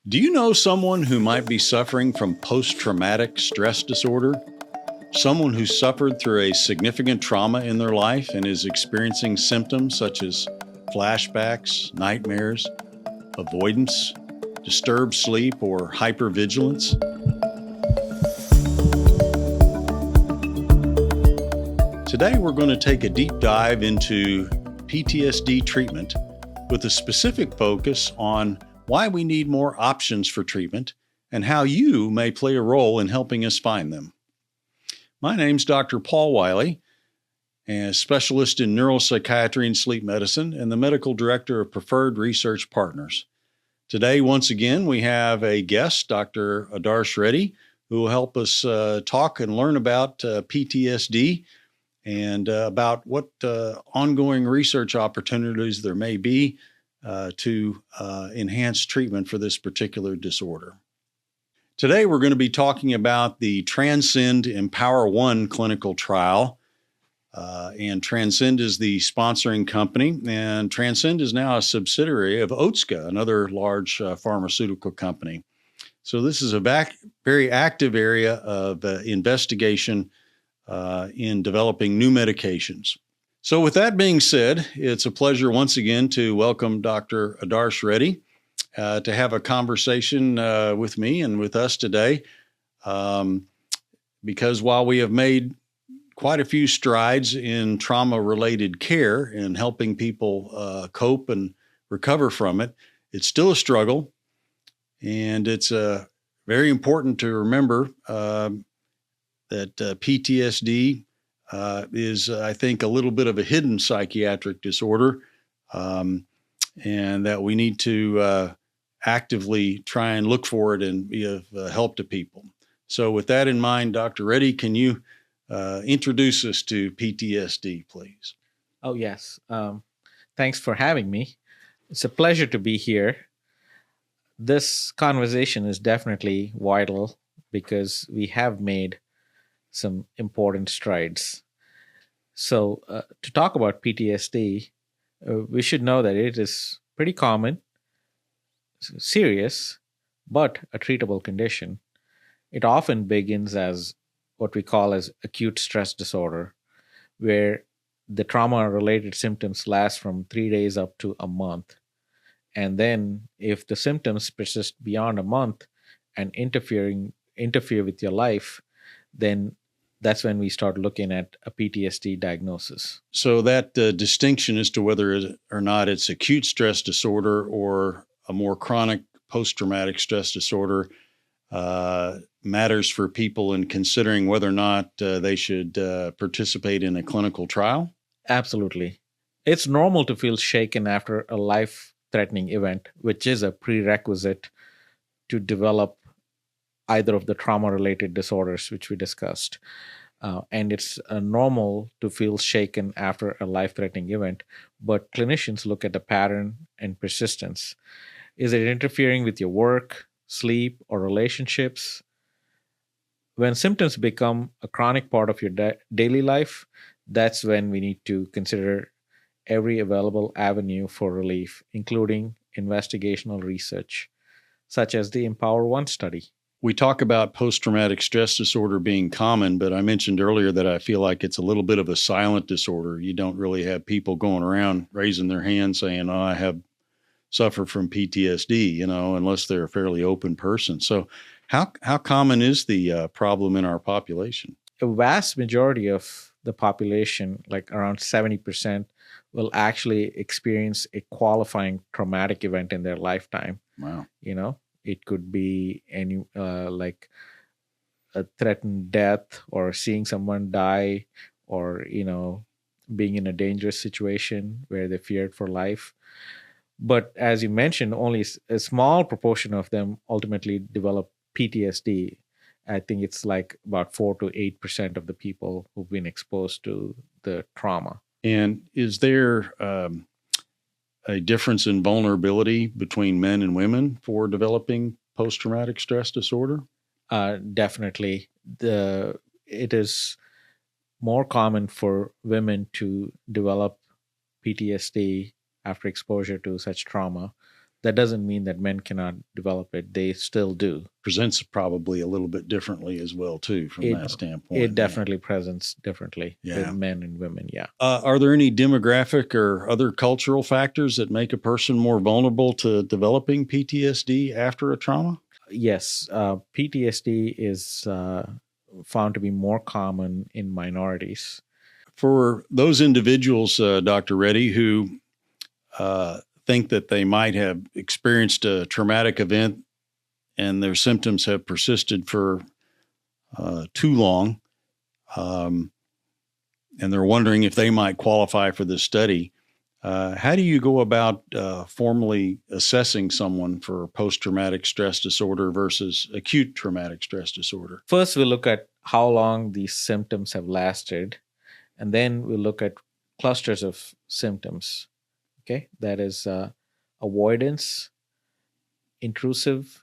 Do you know someone who might be suffering from post traumatic stress disorder? Someone who suffered through a significant trauma in their life and is experiencing symptoms such as flashbacks, nightmares, avoidance, disturbed sleep, or hypervigilance? Today, we're going to take a deep dive into PTSD treatment with a specific focus on why we need more options for treatment and how you may play a role in helping us find them. My name's Dr. Paul Wiley, a specialist in neuropsychiatry and sleep medicine and the medical director of Preferred Research Partners. Today, once again, we have a guest, Dr. Adarsh Reddy, who will help us talk and learn about PTSD and about what ongoing research opportunities there may be to enhance treatment for this particular disorder. Today, we're going to be talking about the Transcend Empower One clinical trial. And Transcend is the sponsoring company, and Transcend is now a subsidiary of Otska, another large pharmaceutical company. So this is a very active area of investigation in developing new medications. So with that being said, it's a pleasure once again to welcome Dr. Adarsh Reddy to have a conversation with me and with us today. Because while we have made quite a few strides in trauma-related care and helping people cope and recover from it, it's still a struggle. And it's very important to remember that PTSD is, I think, a little bit of a hidden psychiatric disorder, and that we need to actively try and look for it and be of help to people. So with that in mind, Dr. Reddy, can you introduce us to PTSD, please? Oh, yes. Thanks for having me. It's a pleasure to be here. This conversation is definitely vital because we have made some important strides. So to talk about PTSD, we should know that it is pretty common, serious, but a treatable condition. It often begins as what we call as acute stress disorder, where the trauma-related symptoms last from 3 days up to a month. And then if the symptoms persist beyond a month and interfere with your life, then that's when we start looking at a PTSD diagnosis. So that distinction as to whether or not it's acute stress disorder or a more chronic post-traumatic stress disorder matters for people in considering whether or not they should participate in a clinical trial? Absolutely. It's normal to feel shaken after a life-threatening event, which is a prerequisite to develop either of the trauma-related disorders which we discussed. And it's normal to feel shaken after a life-threatening event, but clinicians look at the pattern and persistence. Is it interfering with your work, sleep, or relationships? When symptoms become a chronic part of your daily life, that's when we need to consider every available avenue for relief, including investigational research, such as the Empower One study. We talk about post-traumatic stress disorder being common, but I mentioned earlier that I feel like it's a little bit of a silent disorder. You don't really have people going around raising their hand saying, "Oh, I have suffered from PTSD," unless they're a fairly open person. So how common is the problem in our population? A vast majority of the population, like around 70%, will actually experience a qualifying traumatic event in their lifetime. Wow. It could be any like a threatened death or seeing someone die or, being in a dangerous situation where they feared for life. But as you mentioned, only a small proportion of them ultimately develop PTSD. I think it's like about 4 to 8% of the people who've been exposed to the trauma. And is there a difference in vulnerability between men and women for developing post-traumatic stress disorder? Definitely. It is more common for women to develop PTSD after exposure to such trauma That doesn't mean that men cannot develop it. They still do. Presents probably a little bit differently as well, too, from It that standpoint. it definitely presents differently with Yeah. men and women. Yeah. Are there any demographic or other cultural factors that make a person more vulnerable to developing PTSD after a trauma? Yes, PTSD is found to be more common in minorities. For those individuals, Dr. Reddy, who think that they might have experienced a traumatic event and their symptoms have persisted for too long, and they're wondering if they might qualify for this study, how do you go about formally assessing someone for post-traumatic stress disorder versus acute traumatic stress disorder? First, we look at how long these symptoms have lasted, and then we look at clusters of symptoms. Okay, that is avoidance, intrusive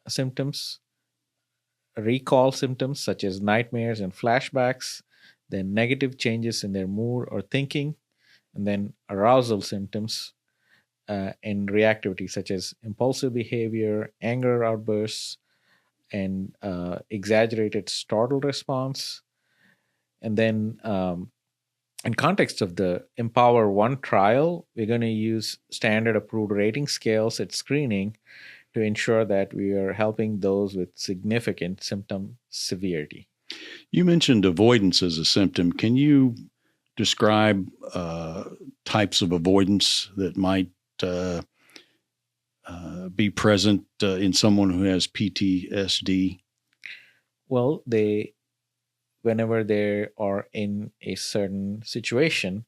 symptoms, recall symptoms such as nightmares and flashbacks, then negative changes in their mood or thinking, and then arousal symptoms and reactivity such as impulsive behavior, anger outbursts, and exaggerated startle response. And then in context of the Empower One trial, we're going to use standard approved rating scales at screening to ensure that we are helping those with significant symptom severity. You mentioned avoidance as a symptom. Can you describe types of avoidance that might be present in someone who has PTSD? Well, whenever they are in a certain situation,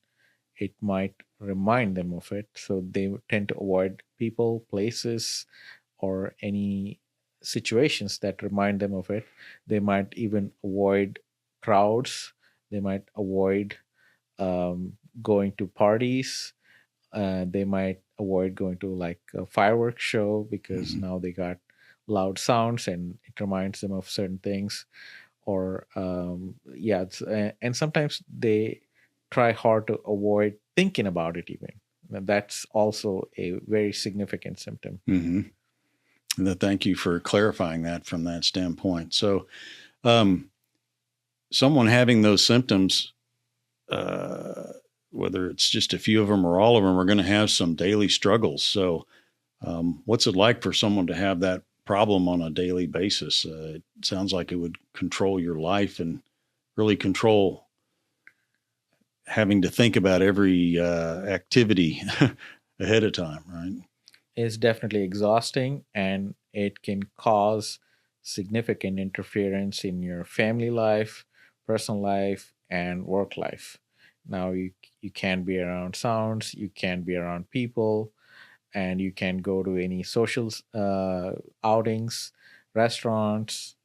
it might remind them of it. So they would tend to avoid people, places, or any situations that remind them of it. They might even avoid crowds. They might avoid going to parties. They might avoid going to like a fireworks show because now they got loud sounds and it reminds them of certain things. Or and sometimes they try hard to avoid thinking about it even. And that's also a very significant symptom. Thank you for clarifying that from that standpoint. So someone having those symptoms, whether it's just a few of them or all of them, are going to have some daily struggles. So what's it like for someone to have that problem on a daily basis? It sounds like it would control your life and really control having to think about every activity ahead of time, right? It's definitely exhausting, and it can cause significant interference in your family life, personal life, and work life. Now you can't be around sounds, you can't be around people, and you can go to any social outings, restaurants,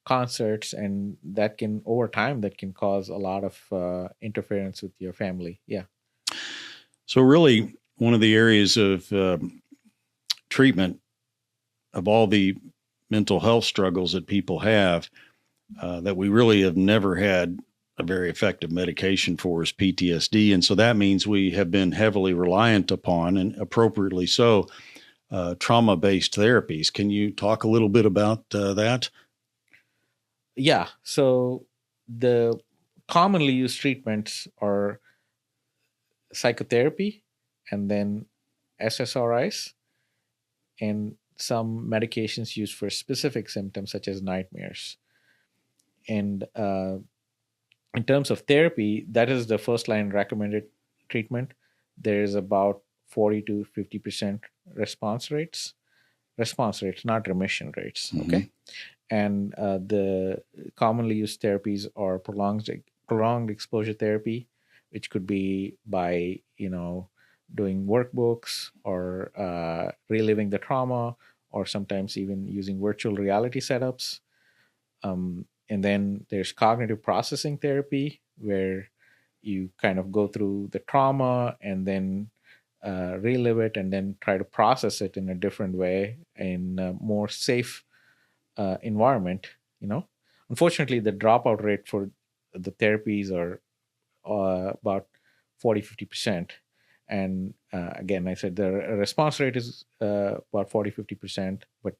concerts, and that can over time that can cause a lot of interference with your family. Yeah. So really, one of the areas of treatment of all the mental health struggles that people have that we really have never had a very effective medication for is PTSD. And so that means we have been heavily reliant upon, and appropriately so, trauma-based therapies. Can you talk a little bit about that? Yeah. So the commonly used treatments are psychotherapy and then SSRIs and some medications used for specific symptoms such as nightmares. And in terms of therapy, that is the first line recommended treatment. There is about 40 to 50% response rates, not remission rates. Okay. And the commonly used therapies are prolonged exposure therapy, which could be by doing workbooks or reliving the trauma, or sometimes even using virtual reality setups. And then there's cognitive processing therapy, where you kind of go through the trauma and then relive it and then try to process it in a different way in a more safe environment. Unfortunately, the dropout rate for the therapies are about 40-50%. And again, I said the response rate is about 40-50%, but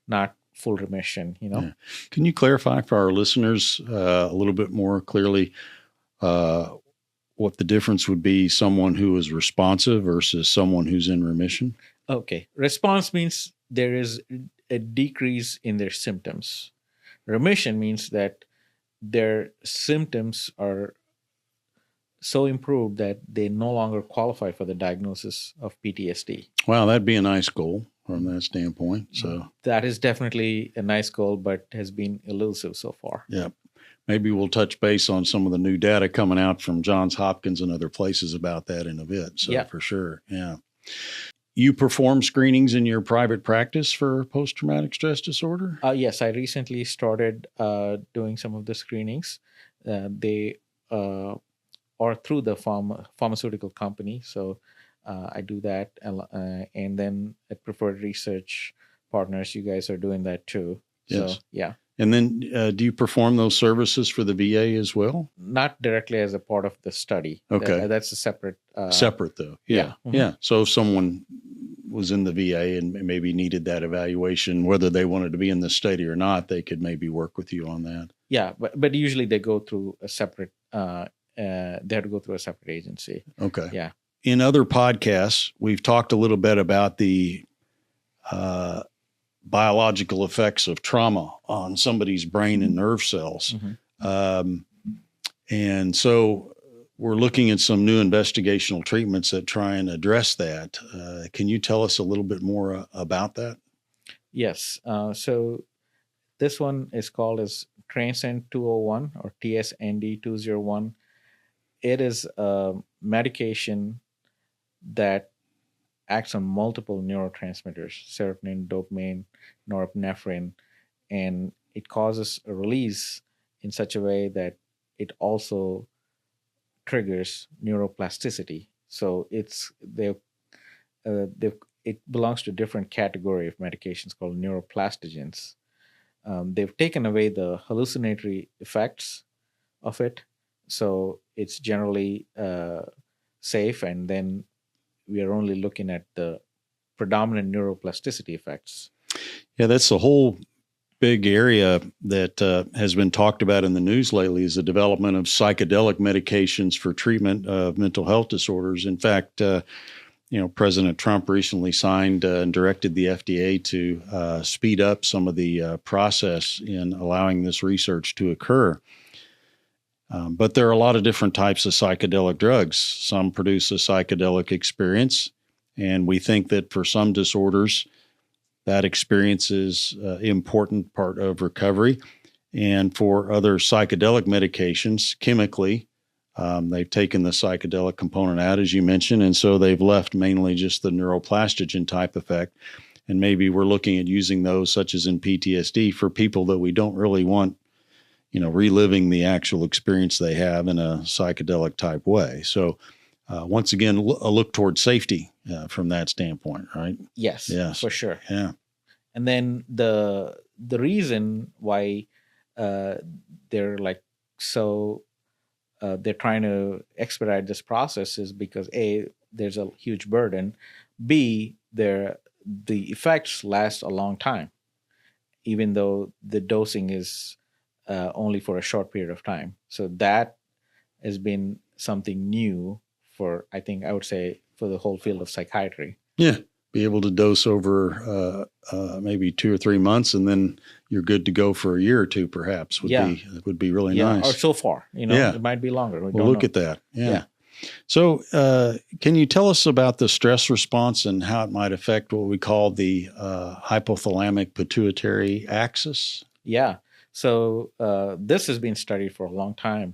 not full remission. Yeah. Can you clarify for our listeners a little bit more clearly what the difference would be, someone who is responsive versus someone who's in remission? Okay. Response means there is a decrease in their symptoms. Remission means that their symptoms are so improved that they no longer qualify for the diagnosis of PTSD. Wow, that'd be a nice goal from that standpoint. So that is definitely a nice goal, but has been elusive so far. Yeah. Maybe we'll touch base on some of the new data coming out from Johns Hopkins and other places about that in a bit. So Yeah. For sure. Yeah. You perform screenings in your private practice for post-traumatic stress disorder? Yes, I recently started doing some of the screenings. They are through the pharmaceutical company. So I do that. And then at Preferred Research Partners, you guys are doing that too. Yes. So, yeah. And then do you perform those services for the VA as well? Not directly as a part of the study. Okay. That's a separate. Separate though. Yeah. Mhm. Yeah. So if someone was in the VA and maybe needed that evaluation, whether they wanted to be in the study or not, they could maybe work with you on that. Yeah, but usually they go through a separate. They have to go through a separate agency. Okay. Yeah. In other podcasts, we've talked a little bit about the biological effects of trauma on somebody's brain and nerve cells. Mm-hmm. And so we're looking at some new investigational treatments that try and address that. Can you tell us a little bit more about that? Yes. So this one is called as Transcend 201 or TSND 201. It is a medication that acts on multiple neurotransmitters, serotonin, dopamine, norepinephrine, and it causes a release in such a way that it also triggers neuroplasticity. So it belongs to a different category of medications called neuroplastogens. They've taken away the hallucinatory effects of it, so it's generally safe, and then we are only looking at the predominant neuroplasticity effects. Yeah, that's the whole big area that has been talked about in the news lately, is the development of psychedelic medications for treatment of mental health disorders. In fact, President Trump recently signed and directed the FDA to speed up some of the process in allowing this research to occur. But there are a lot of different types of psychedelic drugs. Some produce a psychedelic experience, and we think that for some disorders, that experience is an important part of recovery. And for other psychedelic medications, chemically, they've taken the psychedelic component out, as you mentioned, and so they've left mainly just the neuroplastogen type effect. And maybe we're looking at using those, such as in PTSD, for people that we don't really want, reliving the actual experience they have in a psychedelic type way. So once again, a look towards safety from that standpoint, right? Yes, for sure. Yeah. And then the reason why they're they're trying to expedite this process is because A, there's a huge burden. B, the effects last a long time, even though the dosing is only for a short period of time. So that has been something new for, I think, I would say, for the whole field of psychiatry. Yeah. Be able to dose over maybe 2 or 3 months, and then you're good to go for a year or two, perhaps, would be really nice. Or so far, it might be longer. We'll look at that. Yeah. So can you tell us about the stress response and how it might affect what we call the hypothalamic pituitary axis? Yeah. So this has been studied for a long time.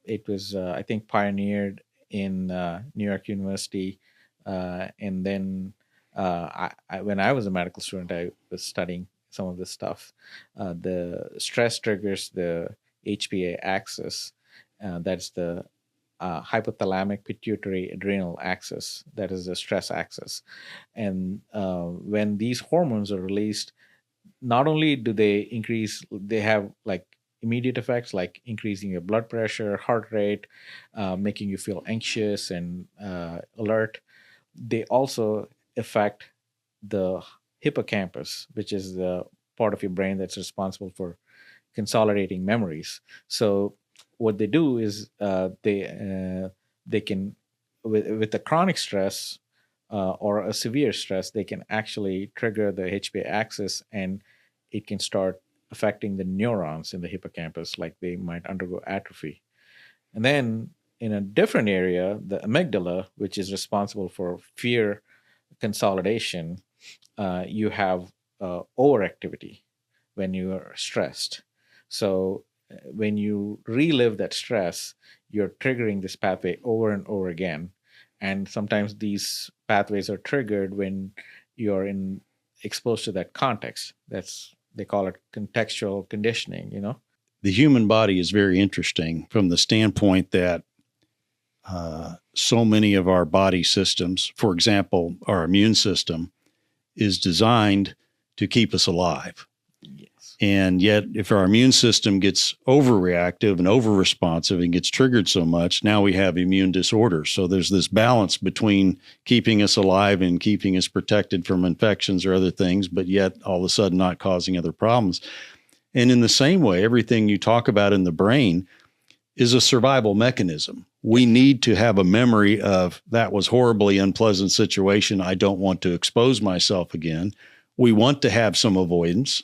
It was, I think, pioneered in New York University. And then when I was a medical student, I was studying some of this stuff. The stress triggers the HPA axis. That's the hypothalamic pituitary adrenal axis. That is the stress axis. And when these hormones are released, not only do they increase, they have like immediate effects like increasing your blood pressure, heart rate, making you feel anxious and alert. They also affect the hippocampus, which is the part of your brain that's responsible for consolidating memories. So what they do is they can with a chronic stress or a severe stress, they can actually trigger the HPA axis, and it can start affecting the neurons in the hippocampus, like they might undergo atrophy. And then in a different area, the amygdala, which is responsible for fear consolidation, you have overactivity when you are stressed. So when you relive that stress, you're triggering this pathway over and over again. And sometimes these pathways are triggered when you're in exposed to that context. That's they call it contextual conditioning, you know? The human body is very interesting from the standpoint that so many of our body systems, for example, our immune system, is designed to keep us alive. Yes. And yet, if our immune system gets overreactive and over-responsive and gets triggered so much, now we have immune disorders. So there's this balance between keeping us alive and keeping us protected from infections or other things, but yet all of a sudden not causing other problems. And in the same way, everything you talk about in the brain is a survival mechanism. We need to have a memory of that was horribly unpleasant situation. I don't want to expose myself again. We want to have some avoidance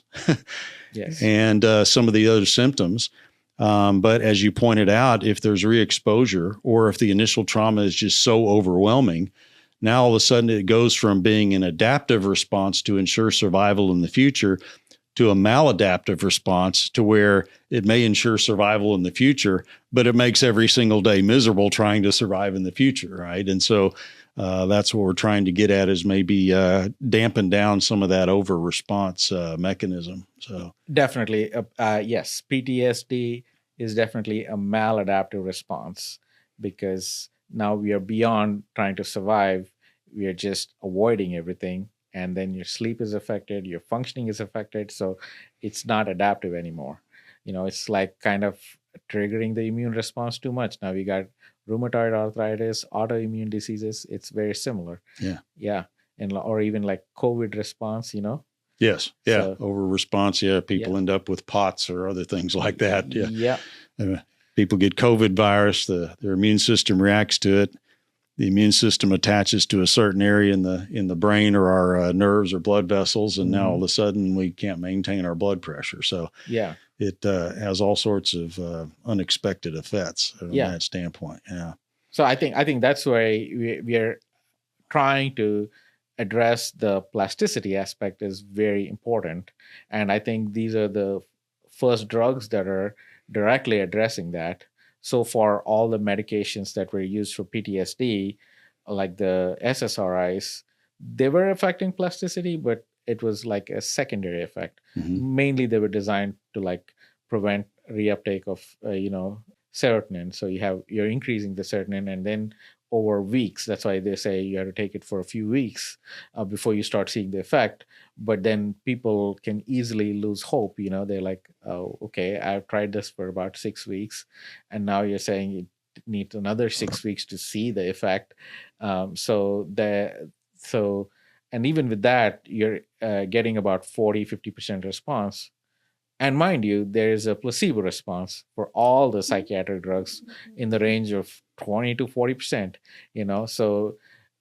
Yes. and some of the other symptoms. But as you pointed out, if there's re-exposure or if the initial trauma is just so overwhelming, now all of a sudden it goes from being an adaptive response to ensure survival in the future to a maladaptive response to where it may ensure survival in the future, but it makes every single day miserable trying to survive in the future, right? And so that's what we're trying to get at is maybe dampen down some of that over response mechanism. So Definitely. Yes, PTSD is definitely a maladaptive response because now we are beyond trying to survive. We are just avoiding everything. And then your sleep is affected, your functioning is affected. So it's not adaptive anymore. You know, it's like kind of triggering the immune response too much. Now we got rheumatoid arthritis, autoimmune diseases. It's very similar. yeah. Yeah. And or even like COVID response, you know? Yes. Yeah. So, Over response. Yeah. People yeah. end up with POTS or other things like that. Yeah. Yeah. People get COVID virus. Their immune system reacts to it. The immune system attaches to a certain area in the brain or our nerves or blood vessels, and now all of a sudden we can't maintain our blood pressure. So Yeah. it has all sorts of unexpected effects from that standpoint. Yeah. So I think that's why we are trying to address the plasticity aspect is very important, and I think these are the first drugs that are directly addressing that. So far, all the medications that were used for PTSD, like the SSRIs, they were affecting plasticity, but it was like a secondary effect. Mm-hmm. Mainly, they were designed to like prevent reuptake of serotonin. So you're increasing the serotonin, and then over weeks. That's why they say you have to take it for a few weeks before you start seeing the effect. But then people can easily lose hope. You know, they're like, oh, okay, I've tried this for about 6 weeks, and now you're saying it needs another 6 weeks to see the effect. So and even with that, you're getting about 40-50% response. And mind you, there is a placebo response for all the psychiatric drugs in the range of 20 to 40%, you know. So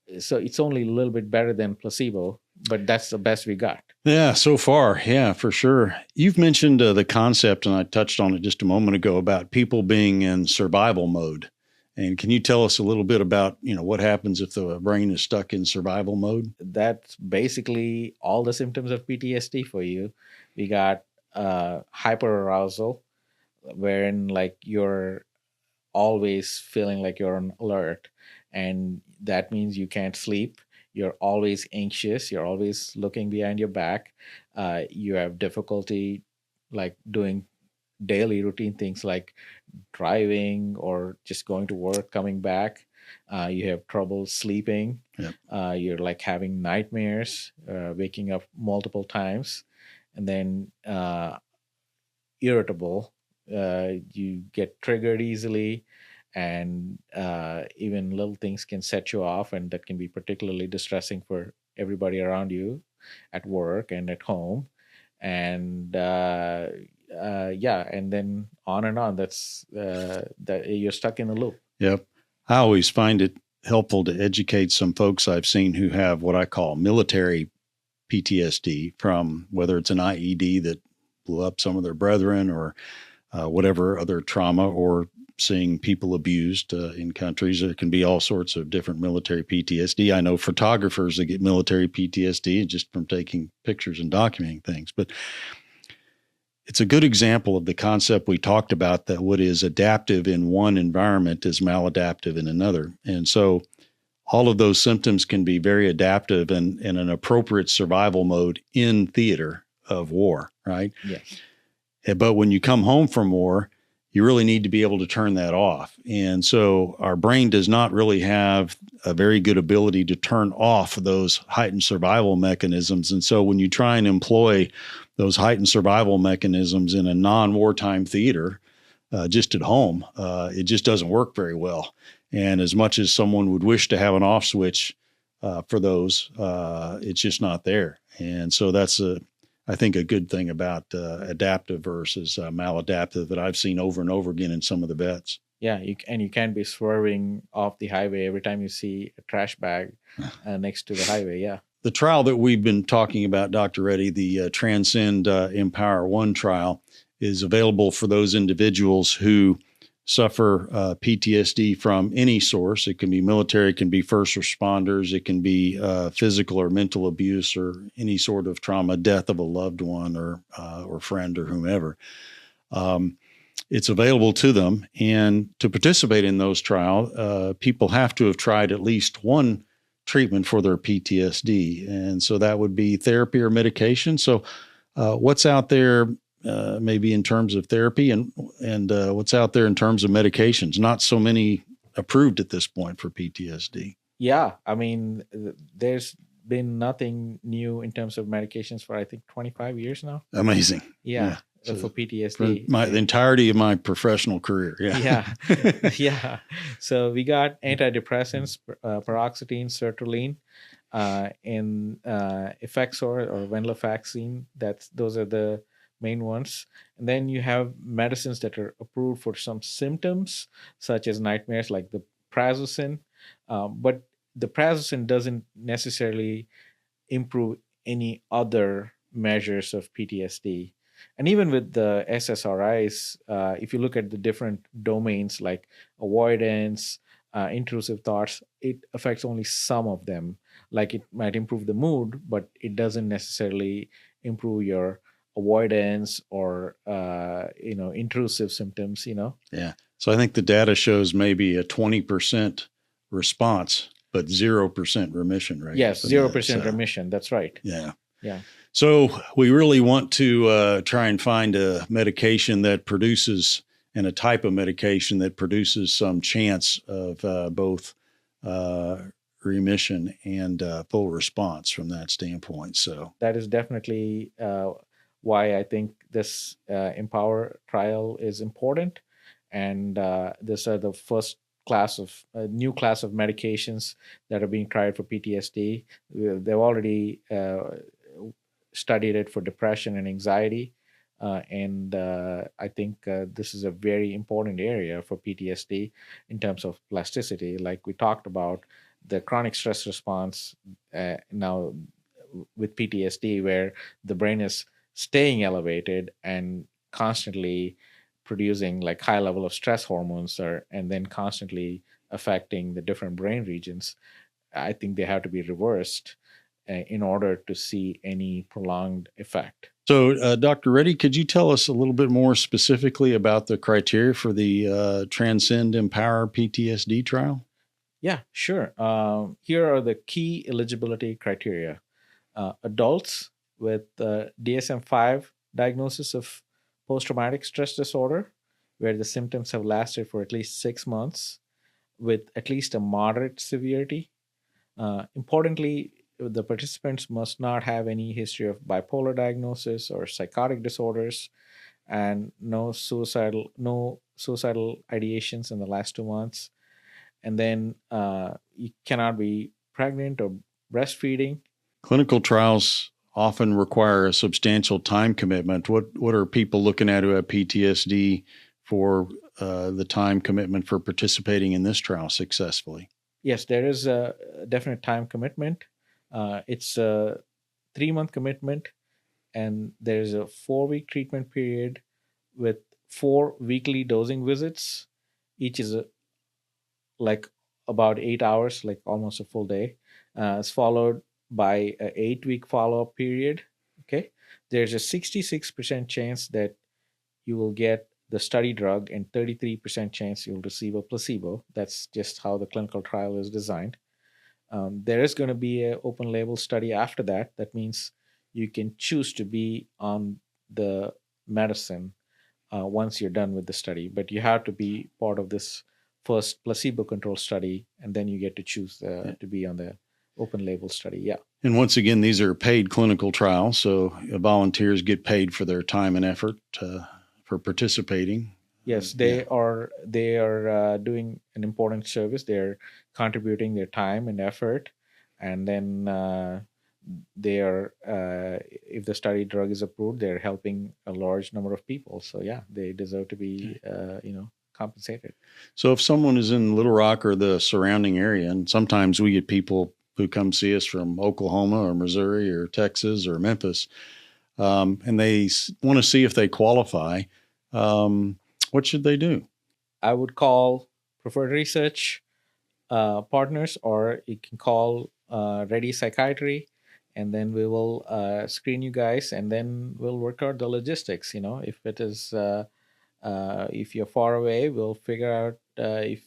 it's only a little bit better than placebo, but that's the best we got. Yeah, so far. Yeah, for sure. You've mentioned the concept, and I touched on it just a moment ago, about people being in survival mode. And can you tell us a little bit about, what happens if the brain is stuck in survival mode? That's basically all the symptoms of PTSD for you. We got hyperarousal, wherein like you're always feeling like you're on alert, and that means you can't sleep. You're always anxious, you're always looking behind your back. You have difficulty like doing daily routine things like driving or just going to work, coming back. You have trouble sleeping. Yep. You're like having nightmares, waking up multiple times, and then irritable, You get triggered easily, and even little things can set you off, and that can be particularly distressing for everybody around you at work and at home. And yeah, and then on and on. That you're stuck in a loop. Yep. I always find it helpful to educate some folks I've seen who have what I call military PTSD from whether it's an IED that blew up some of their brethren or whatever other trauma, or seeing people abused in countries. There can be all sorts of different military PTSD. I know photographers that get military PTSD just from taking pictures and documenting things. But it's a good example of the concept we talked about, that what is adaptive in one environment is maladaptive in another. And so all of those symptoms can be very adaptive and in an appropriate survival mode in theater of war, right? Yes. But when you come home from war, you really need to be able to turn that off. And so our brain does not really have a very good ability to turn off those heightened survival mechanisms. And so when you try and employ those heightened survival mechanisms in a non-wartime theater, just at home, it just doesn't work very well. And as much as someone would wish to have an off switch for those, it's just not there. And so that's I think a good thing about adaptive versus maladaptive that I've seen over and over again in some of the vets. Yeah, you can't be swerving off the highway every time you see a trash bag next to the highway. Yeah. The trial that we've been talking about, Dr. Reddy, the Transcend Empower One trial, is available for those individuals who suffer PTSD from any source. It can be military, it can be first responders, it can be physical or mental abuse or any sort of trauma, death of a loved one or friend or whomever. It's available to them. And to participate in those trials, people have to have tried at least one treatment for their PTSD. And so that would be therapy or medication. So what's out there maybe in terms of therapy and what's out there in terms of medications? Not so many approved at this point for PTSD. Yeah, I mean, there's been nothing new in terms of medications for I think 25 years now. Amazing. Yeah. So for PTSD, for the entirety of my professional career. Yeah. Yeah. So we got antidepressants, paroxetine, sertraline, and Effexor or venlafaxine. Those are the main ones. And then you have medicines that are approved for some symptoms, such as nightmares, like the prazosin. But the prazosin doesn't necessarily improve any other measures of PTSD. And even with the SSRIs, if you look at the different domains like avoidance, intrusive thoughts, it affects only some of them. Like it might improve the mood, but it doesn't necessarily improve your avoidance or intrusive symptoms. Yeah. So I think the data shows maybe a 20% response, but 0% remission rate. Yes, 0% remission. That's right. Yeah. Yeah. So we really want to try and find a medication that produces, and a type of medication that produces some chance of both remission and full response from that standpoint. So that is definitely why I think this Empower trial is important. And these are the first new class of medications that are being tried for PTSD. They've already studied it for depression and anxiety. And I think this is a very important area for PTSD in terms of plasticity. Like we talked about, the chronic stress response now with PTSD, where the brain is staying elevated and constantly producing like high level of stress hormones, and then constantly affecting the different brain regions. I think they have to be reversed in order to see any prolonged effect. So, Dr. Reddy, could you tell us a little bit more specifically about the criteria for the Transcend Empower PTSD trial? Yeah, sure. Here are the key eligibility criteria. Adults with DSM-5 diagnosis of post-traumatic stress disorder, where the symptoms have lasted for at least 6 months, with at least a moderate severity. Importantly, the participants must not have any history of bipolar diagnosis or psychotic disorders. and no suicidal ideations in the last 2 months. And then you cannot be pregnant or breastfeeding. Clinical trials often require a substantial time commitment. What are people looking at who have PTSD for the time commitment for participating in this trial successfully? Yes, there is a definite time commitment. It's a 3-month commitment, and there's a 4-week treatment period with 4 weekly dosing visits. Each is like about 8 hours, like almost a full day. It's followed by a 8-week follow-up period. Okay, there's a 66% chance that you will get the study drug and 33% chance you'll receive a placebo. That's just how the clinical trial is designed. There is going to be an open label study after that. That means you can choose to be on the medicine once you're done with the study, but you have to be part of this first placebo control study, and then you get to choose to be on the open label study. Yeah. And once again, these are paid clinical trials, so volunteers get paid for their time and effort for participating. Yes, they are doing an important service. They're contributing their time and effort, and then they are if the study drug is approved, they're helping a large number of people. So yeah, they deserve to be compensated. So if someone is in Little Rock or the surrounding area, and sometimes we get people who come see us from Oklahoma or Missouri or Texas or Memphis, and they want to see if they qualify, what should they do? I would call Preferred Research Partners, or you can call Reddy Psychiatry, and then we will screen you guys, and then we'll work out the logistics. If it is if you're far away, we'll figure out if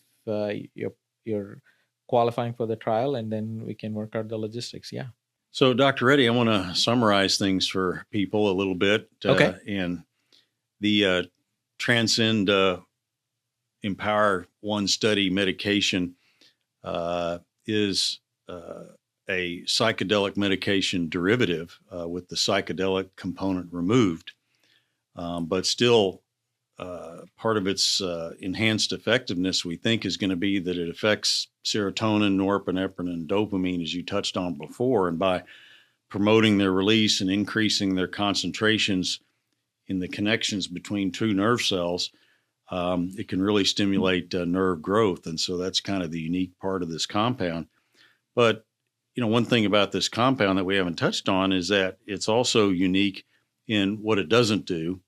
you're qualifying for the trial, and then we can work out the logistics. Yeah. So, Dr. Reddy, I want to summarize things for people a little bit. Okay. And the Transcend Empower One study medication is a psychedelic medication derivative with the psychedelic component removed, but still part of its enhanced effectiveness, we think, is going to be that it affects serotonin, norepinephrine, and dopamine, as you touched on before. And by promoting their release and increasing their concentrations in the connections between two nerve cells, it can really stimulate nerve growth. And so that's kind of the unique part of this compound. But, one thing about this compound that we haven't touched on is that it's also unique in what it doesn't do.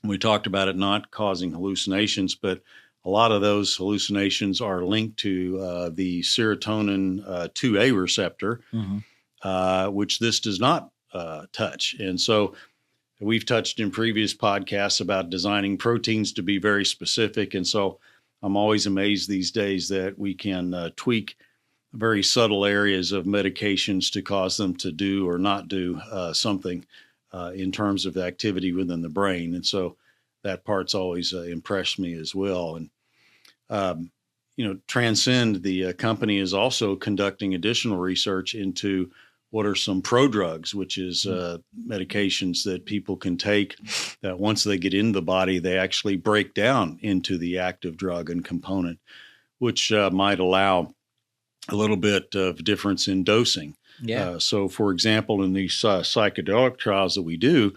We talked about it not causing hallucinations, but a lot of those hallucinations are linked to the serotonin 2A receptor, which this does not touch. And so we've touched in previous podcasts about designing proteins to be very specific. And so I'm always amazed these days that we can tweak very subtle areas of medications to cause them to do or not do something in terms of activity within the brain. And so that part's always impressed me as well. And, Transcend, the company, is also conducting additional research into what are some prodrugs, which is medications that people can take that once they get into the body, they actually break down into the active drug and component, which might allow a little bit of difference in dosing. Yeah. So, for example, in these psychedelic trials that we do,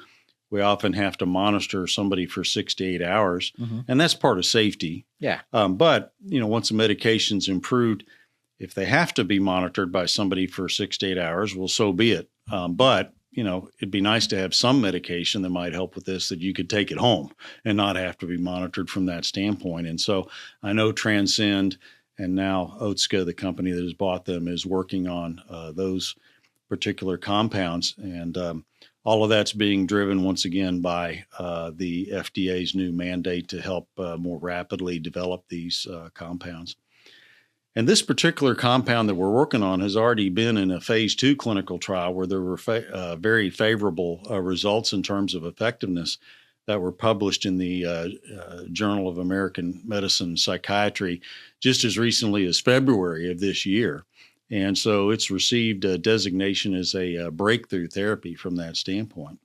we often have to monitor somebody for 6 to 8 hours, and that's part of safety. Yeah. But, once the medication's improved, if they have to be monitored by somebody for 6 to 8 hours, well, so be it. But, it'd be nice to have some medication that might help with this that you could take at home and not have to be monitored from that standpoint. And so I know Transcend and now Otska, the company that has bought them, is working on those particular compounds. And all of that's being driven once again by the FDA's new mandate to help more rapidly develop these compounds. And this particular compound that we're working on has already been in a phase 2 clinical trial where there were very favorable results in terms of effectiveness that were published in the Journal of American Medicine and Psychiatry just as recently as February of this year. And so it's received a designation as a breakthrough therapy from that standpoint.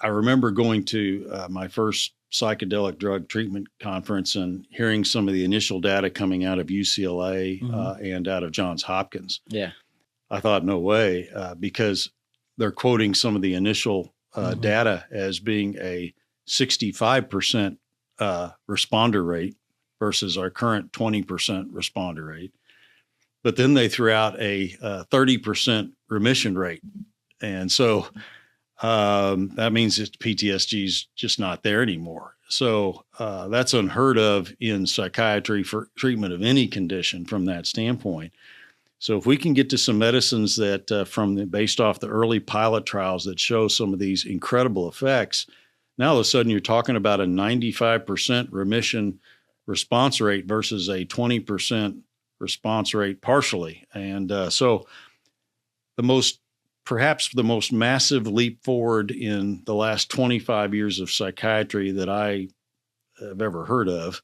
I remember going to my first psychedelic drug treatment conference and hearing some of the initial data coming out of UCLA and out of Johns Hopkins. Yeah. I thought, no way, because they're quoting some of the initial data as being a 65% responder rate versus our current 20% responder rate. But then they threw out a 30% remission rate. And so that means that PTSD is just not there anymore. So that's unheard of in psychiatry for treatment of any condition from that standpoint. So if we can get to some medicines that based off the early pilot trials that show some of these incredible effects, now all of a sudden you're talking about a 95% remission response rate versus a 20% response rate partially. And so perhaps the most massive leap forward in the last 25 years of psychiatry that I have ever heard of,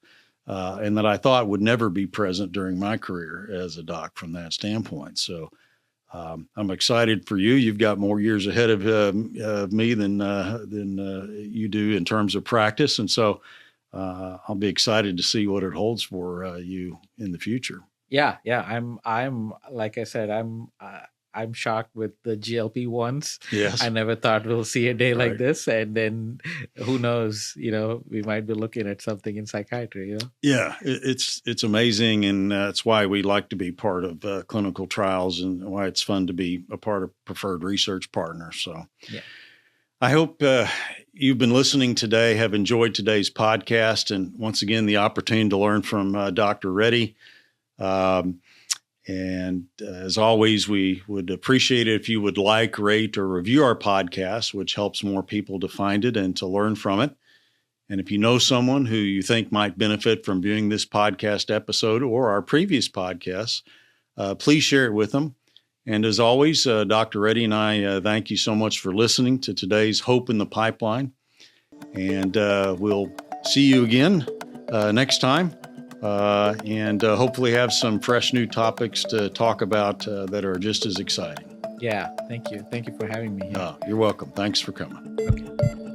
and that I thought would never be present during my career as a doc from that standpoint. So I'm excited for you. You've got more years ahead of me than you do in terms of practice. And so I'll be excited to see what it holds for you in the future. Yeah. I'm like I said, I'm shocked with the GLP-1s. Yes. I never thought we'll see a day Right. like this. And then who knows, we might be looking at something in psychiatry, Yeah, it's amazing. And that's why we like to be part of clinical trials and why it's fun to be a part of preferred research partners. So yeah. I hope you've been listening today, have enjoyed today's podcast. And once again, the opportunity to learn from Dr. Reddy. And as always, we would appreciate it if you would like, rate, or review our podcast, which helps more people to find it and to learn from it. And if you know someone who you think might benefit from viewing this podcast episode or our previous podcasts, please share it with them. And as always, Dr. Reddy and I thank you so much for listening to today's Hope in the Pipeline. And we'll see you again next time. And hopefully have some fresh new topics to talk about that are just as exciting. Yeah. Thank you. Thank you for having me here. You're welcome. Thanks for coming. Okay.